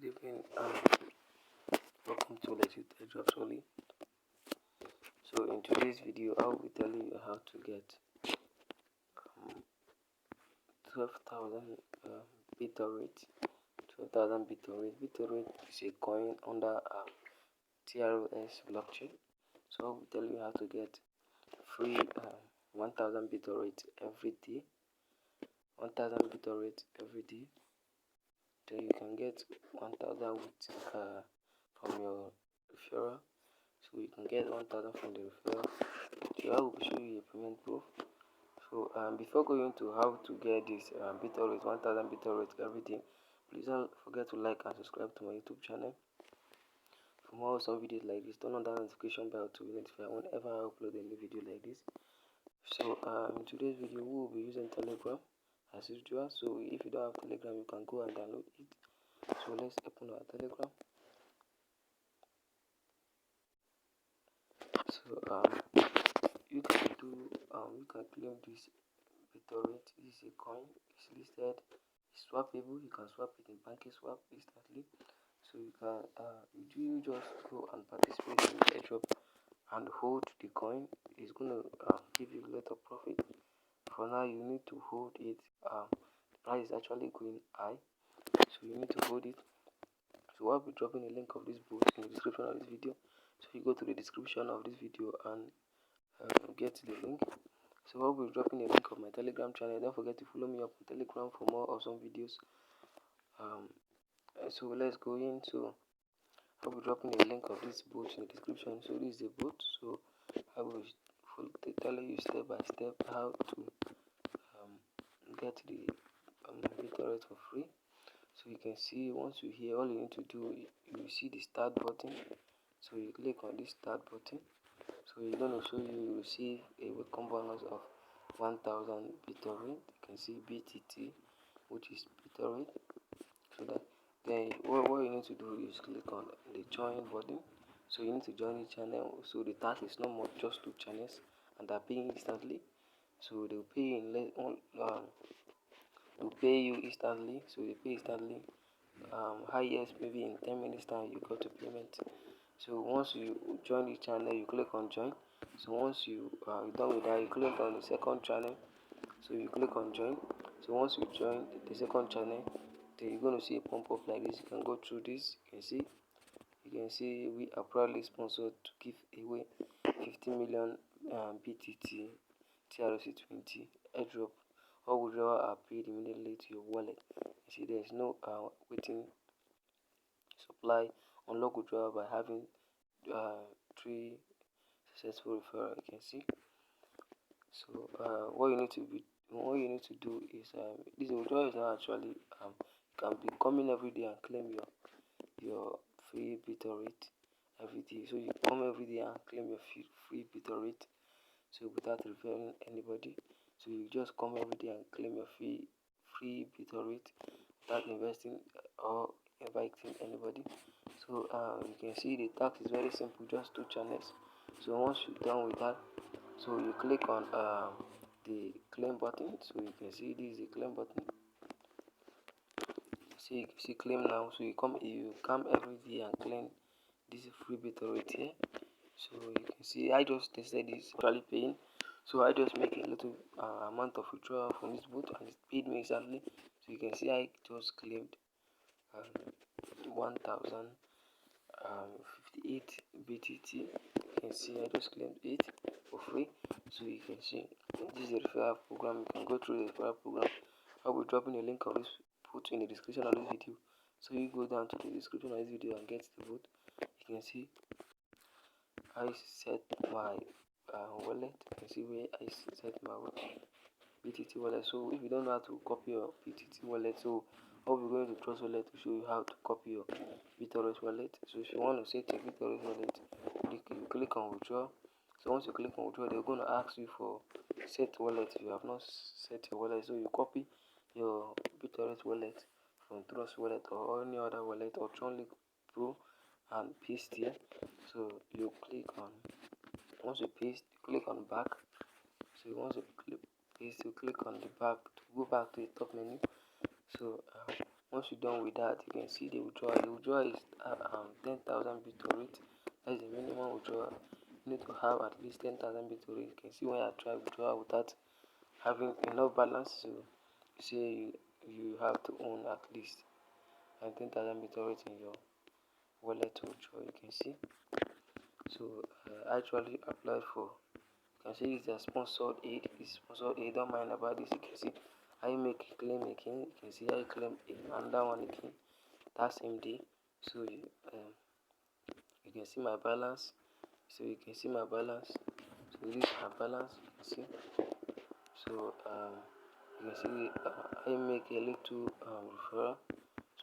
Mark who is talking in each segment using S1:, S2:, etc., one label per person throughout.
S1: Good evening and welcome to Legit Airdrop Solely. So in today's video I will be telling you how to get 12,000 BitTorrent. 12,000 BitTorrent. BitTorrent is a coin under TROS blockchain. So I will tell you how to get free 1,000 BitTorrent every day. 1,000 BitTorrent every day. Then you can get 1,000 with from your referral. So you can get 1,000 from the referral. So I will show you a payment proof. So before going to how to get this BitTorrent 1,000 BitTorrent every day, please don't forget to like and subscribe to my YouTube channel. For more awesome videos like this, turn on that notification bell to be notified whenever I upload a new video like this. So in today's video we will be using Telegram as usual. So if you don't have Telegram, you can go and download it. So let's open our Telegram. So you can claim this BitTorrent. This is a coin. It's listed. It's swappable. You can swap it in swap instantly. So you can you just go and participate in the airdrop and hold the coin. It's gonna give you a lot of profit. For now, you need to hold it. The price is actually going high, so you need to hold it. So I'll be dropping a link of this book in the description of this video. So you go to the description of this video and get the link. So I'll be dropping a link of my Telegram channel. Don't forget to follow me up on Telegram for more awesome videos. So let's go in. So I'll be dropping a link of this boat in the description. So this is the boat. So I will tell you step by step how to get the BitTorrent for free. So you can see once you hear, all you need to do, you see the start button. So you click on this start button. So it's going to show you receive a welcome bonus of 1,000 BitTorrent. You can see BTT, which is BitTorrent. So that then what you need to do is click on the join button. So you need to join the channel. So the task is no more just 2 channels and they're paying instantly. So they'll pay they'll pay you instantly. So they pay instantly. Highest maybe in 10 minutes time you got to payment. So once you join the channel, you click on join. So once you're done with that, you click on the second channel. So you click on join. So once you join the second channel, then you're going to see a pump up like this. You can go through this. You can see we are proudly sponsored to give away 50 million BTT TRC20 airdrop. All withdrawal are paid immediately to your wallet. You see, there is no waiting supply. Unlock withdrawal by having 3 successful referral. You can see. So what you need to do is this withdrawal is not actually you can be coming every day and claim your free BitTorrent every day. So you come every day and claim your free BitTorrent. So without referring anybody. So you just come every day and claim your free BitTorrent without investing or inviting anybody. So you can see the task is very simple, just 2 channels. So once you're done with that, so you click on the claim button. So you can see this is the claim button. See claim now. So you come every day and claim this free BitTorrent here. So you can see I just tested this actually paying. So I just make a little amount of withdrawal from this boot and it paid me exactly. So you can see I just claimed 1,058 BTT. You can see I just claimed it for free. So you can see this is the referral program. You can go through the referral program. I will be dropping a link of this boot in the description of this video. So you go down to the description of this video and get the boot. You can see I set my wallet. You can see where I set my BTT wallet. So if you don't know how to copy your BTT wallet, so I'll be going to Trust Wallet to show you how to copy your BitTorrent wallet. So if you want to set your BitTorrent wallet, you click on withdraw. So once you click on withdraw, they're going to ask you for set wallet. If you have not set your wallet, so you copy your BitTorrent wallet from Trust Wallet or any other wallet or TronLink Pro and paste here. So you click on, once you paste, you click on back. So once you paste, you click on the back to go back to the top menu. So Once you're done with that, you can see the withdrawal. The withdrawal is 10,000 BitTorrent. That's the minimum withdrawal. You need to have at least 10,000 BitTorrent. You can see when I try withdrawal without having enough balance. So you say you have to own at least 10,000 BitTorrent in your wallet to withdraw. You can see. So I actually applied for. You can see it's a sponsored aid. It's sponsored aid. Don't mind about this. You can see I make a claim again. You can see I claim another one again. That's MD. So you can see my balance. So you can see my balance. So this is my balance. You can see. So you can see I make a little referral.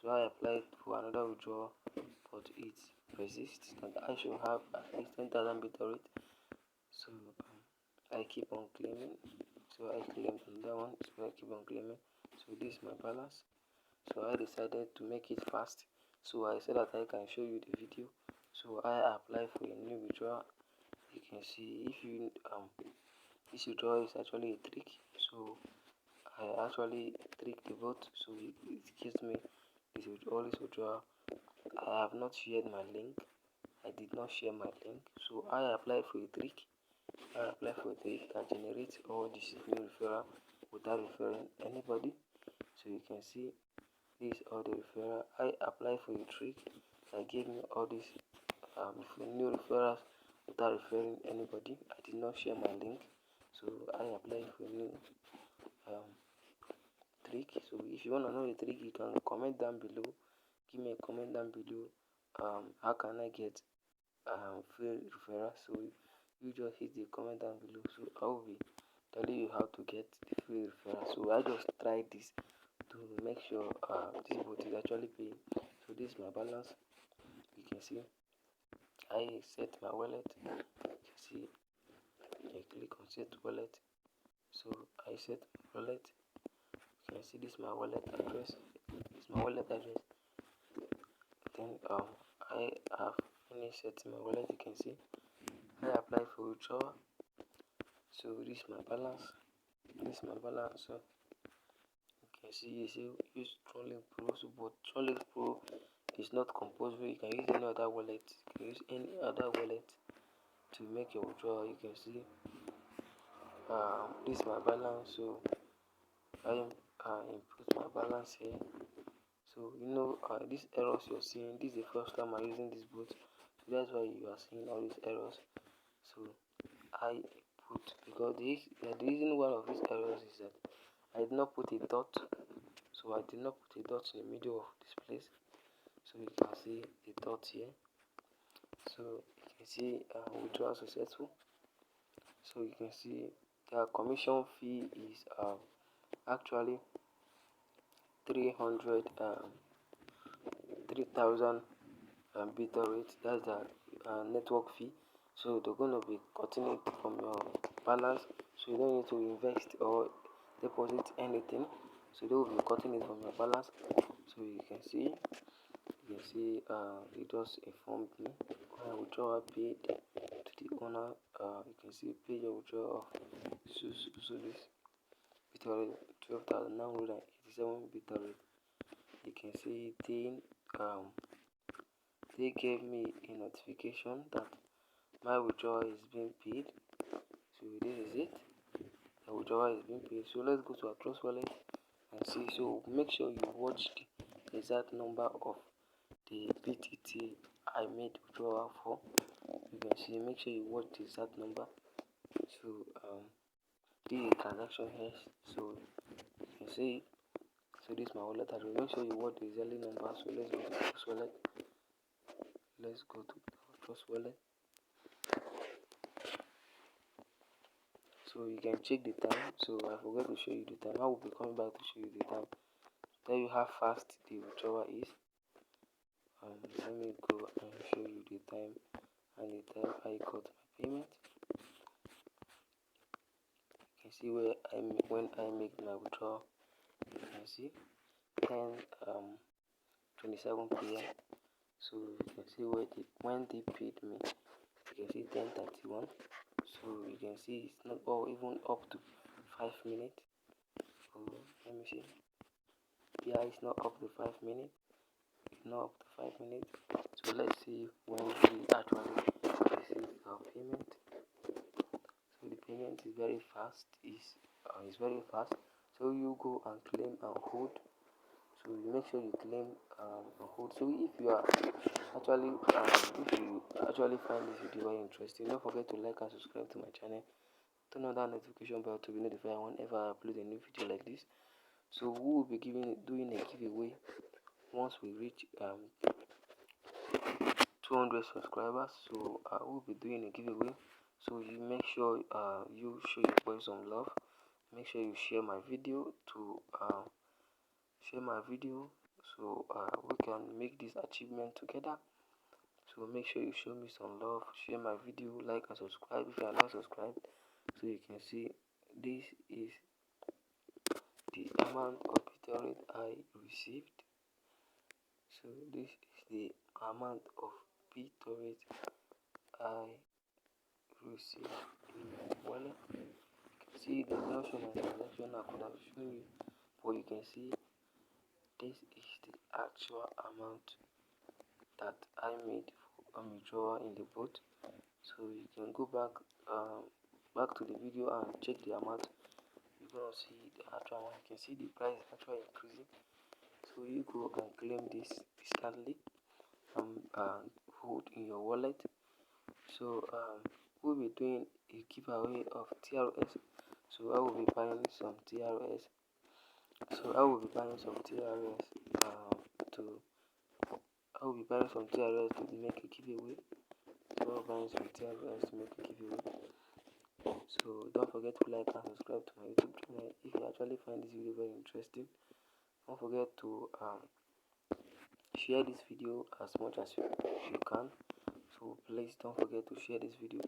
S1: So I applied for another withdrawal, but it persists, and I should have at least 10,000 BitTorrent. So I keep on claiming. So I claimed another one. So I keep on claiming. So this is my balance. So I decided to make it fast. So I said that I can show you the video. So I apply for a new withdrawal. You can see if you this withdrawal is actually a trick. So I actually trick the bot. So it gives me all this withdrawal. I have not shared my link. I did not share my link. So I applied for a trick. I apply for a trick that generates all this new referral without referring anybody. So you can see this is all the referral. I apply for a trick that gave me all these new referrals without referring anybody. I did not share my link. So I applied for a new um, trick. So if you want to know the trick, you can comment down below. Give me a comment down below. How can I get free referral? So you just hit the comment down below. So I will be telling you how to get the free referral. So I just tried this to make sure this bot is actually paying. So this is my balance. You can see I set my wallet. You can see I click on set wallet. So I set my wallet. You can see this is my wallet address. This is my wallet address. Then I have finished setting my wallet. You can see I apply for withdrawal. So this is my balance. This is my balance. So you can see you say use Trolling Pro. So but Trolling Pro is not compulsory. You can use any other wallet. You can use any other wallet to make your withdrawal. You can see this is my balance. So I input my balance here. So these errors you're seeing. This is the first time I'm using this bot. So that's why you are seeing all these errors. So I put because the reason one of these errors is that I did not put a dot. So I did not put a dot in the middle of this place. So you can see the dot here. So you can see withdrawal successful. So you can see the commission fee is actually 3,000 BitTorrent. That's the network fee. So they're going to be cutting it from your balance. So you don't need to invest or deposit anything. So they will be cutting it from your balance. So you can see they just informed me withdrawal paid to the owner. You can see pay your withdrawal of this BitTorrent 12,987 BitTorrent. You can see they gave me a notification that my withdrawal is being paid. So this is it. The withdrawal is being paid. So let's go to our Trust Wallet and see. So make sure you watch the exact number of the BTT I made withdrawal for. You can see. Make sure you watch the exact number. So this is transaction here. So you can see. So this is my wallet address. Make sure you watch the exact number. So let's go to Trust Wallet. Let's go to Trust Wallet. So you can check the time. So I forgot to show you the time. I will be coming back to show you the time. Tell you how fast the withdrawal is. Let me go and show you the time and the time I got my payment. You can see when I make my withdrawal. You can see 10:27 p.m. So you can see when they paid me. You can see 10:31. So you can see it's not even up to 5 minutes. So let me see. API is not up to 5 minutes. It's not up to 5 minutes. So let's see when we actually receive our payment. So the payment is very fast. Is very fast. So you go and claim and hold. So you make sure you claim and hold. So if you are actually if you actually find this video very interesting, don't forget to like and subscribe to my channel. Turn on that notification bell to be notified whenever I upload a new video like this. So we will be doing a giveaway once we reach 200 subscribers. So I will be doing a giveaway. So you make sure you show your boys some love. Make sure you share my video to so we can make this achievement together. So make sure you show me some love, share my video, like and subscribe if you are not subscribed. So you can see this is the amount of BitTorrent I received. So this is the amount of BitTorrent I received in my wallet. You can see the notion and transaction I could have shown you, but you can see this is the actual amount that I made for a withdrawal in the bot. So you can go back to the video and check the amount. You're gonna see the actual one. You can see the price is actually increasing. So you go and claim this instantly and hold in your wallet. So we'll be doing a giveaway of TRS. So I will be buying some TRS. So I will be buying some TRS to make a giveaway. So I'll be buying some TRS to make a giveaway. So don't forget to like and subscribe to my YouTube channel if you actually find this video very interesting. Don't forget to share this video as much as you can. So please don't forget to share this video.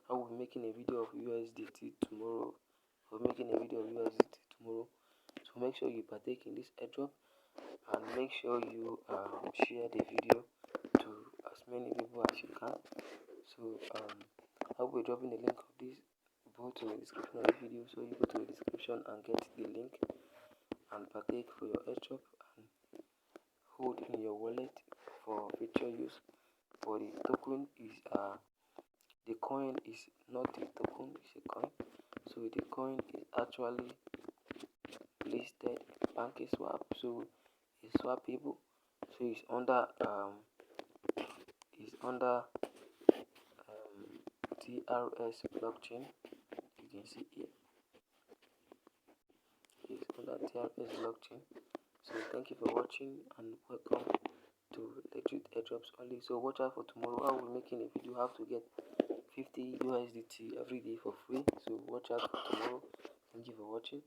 S1: I will be making a video of USDT tomorrow. So make sure you partake in this airdrop and make sure you share the video to as many people as you can. So I will be dropping the link of this both in the description of the video. So you go to the description and get the link and partake for your airdrop and hold in your wallet for future use. For the token is the coin is not a token, it's a coin. So the coin is actually listed PancakeSwap, so it's swappable. So it's under TRS blockchain. You can see here it's under TRS blockchain. So thank you for watching and welcome to Legit Airdrops only. So watch out for tomorrow. I will be making a video how to get 50 USDT every day for free. So watch out for tomorrow. Thank you for watching.